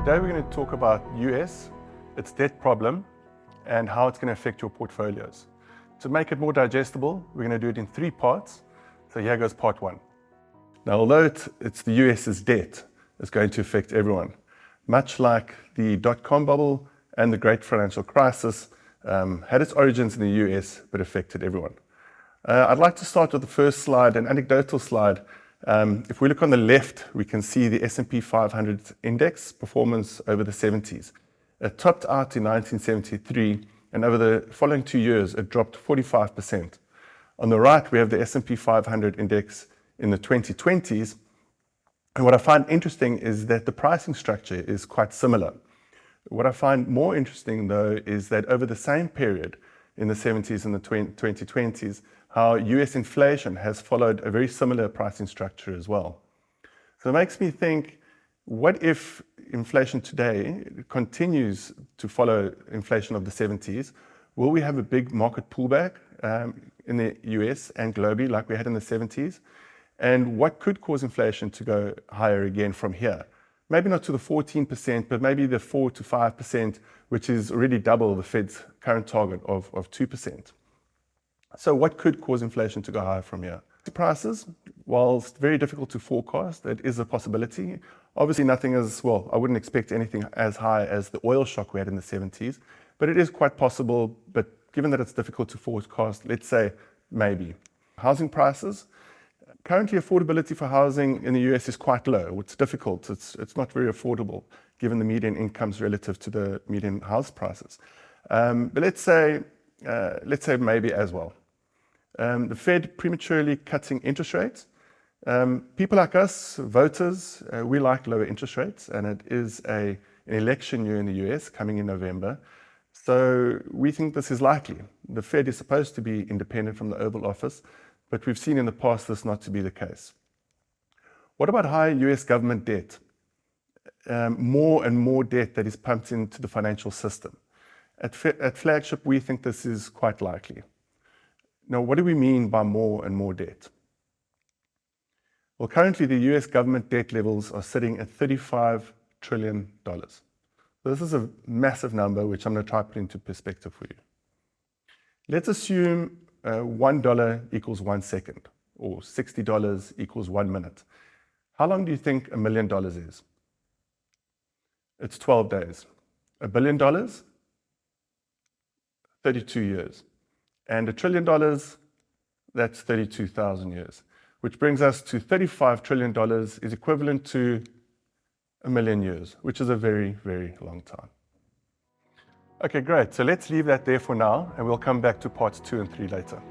Today we're going to talk about US, its debt problem, and how it's going to affect your portfolios. To make it more digestible, we're going to do it in 3 parts. So here goes part 1. Now, although it's the US's debt, it's going to affect everyone. Much like the dot-com bubble and the great financial crisis had its origins in the US, but affected everyone. I'd like to start with the first slide, an anecdotal slide. If we look on the left, we can see the S&P 500 index performance over the 70s. It topped out in 1973, and over the following 2 years, it dropped 45%. On the right, we have the S&P 500 index in the 2020s. And what I find interesting is that the pricing structure is quite similar. What I find more interesting, though, is that over the same period, in the 70s and the 2020s, how US inflation has followed a very similar pricing structure as well. So it makes me think, what if inflation today continues to follow inflation of the 70s? Will we have a big market pullback in the US and globally like we had in the 70s? And what could cause inflation to go higher again from here? Maybe not to the 14%, but maybe the 4 to 5%, which is already double the Fed's current target of 2%. So what could cause inflation to go higher from here? Prices, whilst very difficult to forecast, that is a possibility. Obviously nothing as, well, I wouldn't expect anything as high as the oil shock we had in the 70s, but it is quite possible. But given that it's difficult to forecast, let's say maybe. Housing prices. Currently, affordability for housing in the US is quite low. It's difficult. It's not very affordable given the median incomes relative to the median house prices. But let's say maybe as well. The Fed prematurely cutting interest rates. People like us, voters, we like lower interest rates, and it is an election year in the US coming in November. So we think this is likely. The Fed is supposed to be independent from the Oval Office, but we've seen in the past this not to be the case. What about high US government debt? More and more debt that is pumped into the financial system. At Flagship, we think this is quite likely. Now, what do we mean by more and more debt? Well, currently the US government debt levels are sitting at $35 trillion. This is a massive number, which I'm going to try to put into perspective for you. Let's assume $1 equals 1 second, or $60 equals 1 minute. How long do you think $1 million is? It's 12 days. $1 billion? 32 years. And $1 trillion, that's 32,000 years, which brings us to $35 trillion is equivalent to 1 million years, which is a very, very long time. Okay, great. So let's leave that there for now, and we'll come back to parts 2 and 3 later.